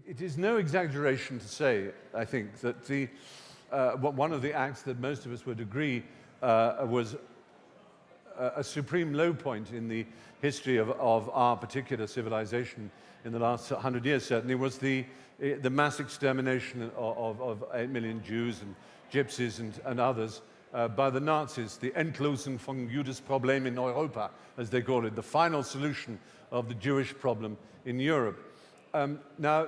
it is no exaggeration to say, I think, that one of the acts that most of us would agree was a supreme low point in the history of our particular civilization in the last 100 years, certainly, was the mass extermination of 8 million Jews and Gypsies and others by the Nazis, the Endlösung von Judes Problem in Europa, as they call it, the final solution of the Jewish problem in Europe. Now,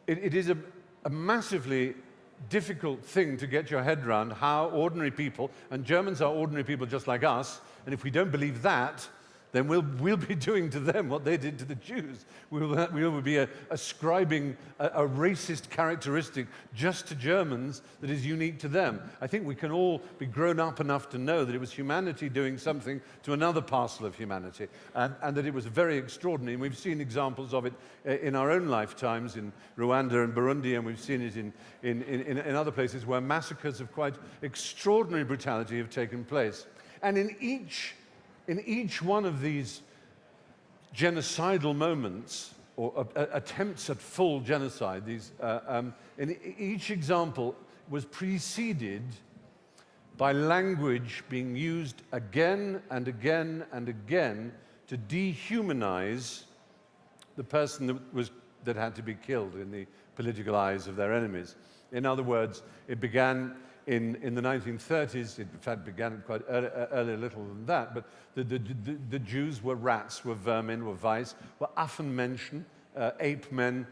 it is a massively difficult thing to get your head around how ordinary people, and Germans are ordinary people just like us, and if we don't believe that, then we'll be doing to them what they did to the Jews. We will be ascribing a racist characteristic just to Germans that is unique to them. I think we can all be grown up enough to know that it was humanity doing something to another parcel of humanity, and that it was very extraordinary. And we've seen examples of it in our own lifetimes in Rwanda and Burundi, and we've seen it in other places where massacres of quite extraordinary brutality have taken place. And in each one of these genocidal moments, or attempts at full genocide, in each example was preceded by language being used again and again and again to dehumanize the person that had to be killed in the political eyes of their enemies. In other words, it began in the 1930s, it in fact began quite early, a little than that, but the Jews were rats, were vermin, were Weiss, were Affenmenschen, ape men,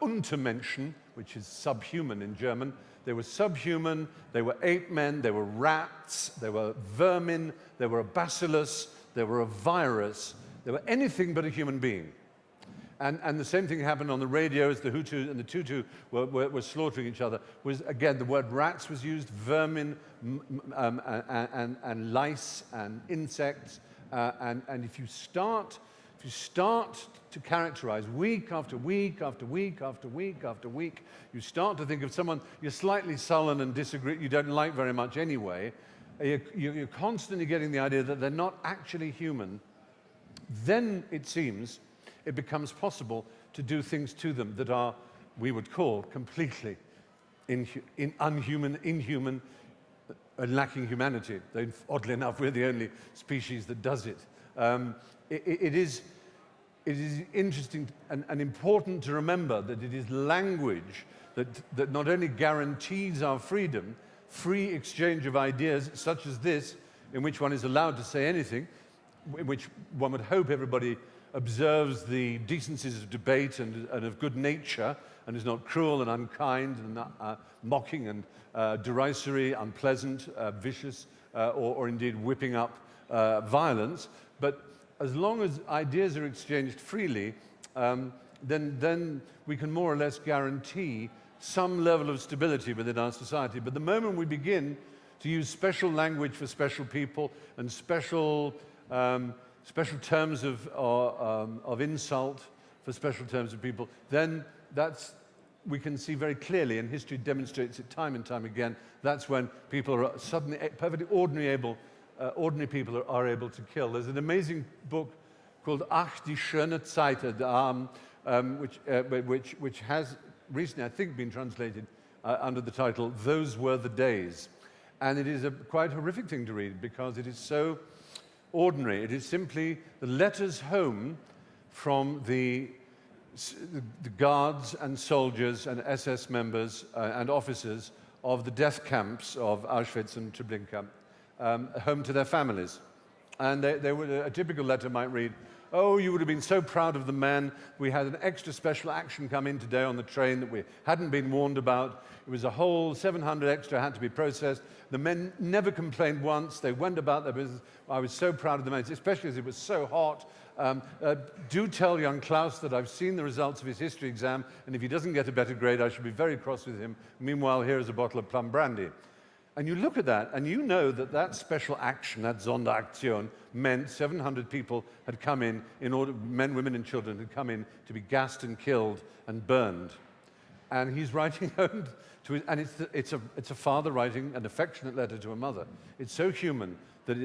Untermenschen, which is subhuman in German. They were subhuman, they were ape men, they were rats, they were vermin, they were a bacillus, they were a virus, they were anything but a human being. And the same thing happened on the radio as the Hutu and the Tutsi were slaughtering each other. Was again, the word rats was used, vermin, and lice and insects. And if you start to characterize week after week after week after week after week, you start to think of someone you're slightly sullen and disagree, you don't like very much anyway. You're constantly getting the idea that they're not actually human. Then it seems it becomes possible to do things to them that are, we would call, completely inhuman, and lacking humanity. Though, oddly enough, we're the only species that does it. It is interesting and important to remember that it is language that not only guarantees our freedom, free exchange of ideas such as this, in which one is allowed to say anything, in which one would hope everybody observes the decencies of debate and of good nature, and is not cruel and unkind and mocking and derisory, unpleasant, vicious, or indeed whipping up violence. But as long as ideas are exchanged freely, then we can more or less guarantee some level of stability within our society. But the moment we begin to use special language for special people and special terms of insult for special terms of people, then we can see very clearly, and history demonstrates it time and time again, that's when people are suddenly perfectly ordinary people are able to kill. There's an amazing book called Ach, die schöne Zeit, which has recently, I think, been translated under the title Those Were the Days. And it is a quite horrific thing to read because it is so ordinary. It is simply the letters home from the guards and soldiers and SS members and officers of the death camps of Auschwitz and Treblinka, home to their families. And a typical letter might read, "Oh, you would have been so proud of the men. We had an extra special action come in today on the train that we hadn't been warned about. It was a whole 700 extra had to be processed. The men never complained once. They went about their business. I was so proud of the men, especially as it was so hot. Do tell young Klaus that I've seen the results of his history exam, and if he doesn't get a better grade, I shall be very cross with him. Meanwhile, here is a bottle of plum brandy." And you look at that, and you know that special action, that Sonderaktion, meant 700 people had come in order, men, women, and children had come in to be gassed and killed and burned. And he's writing home to his, and it's a father writing an affectionate letter to a mother. It's so human that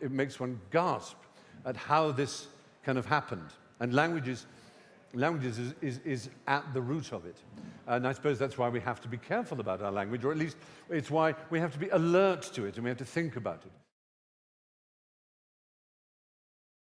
it makes one gasp at how this kind of happened. And language is languages is at the root of it. And I suppose that's why we have to be careful about our language, or at least it's why we have to be alert to it and we have to think about it.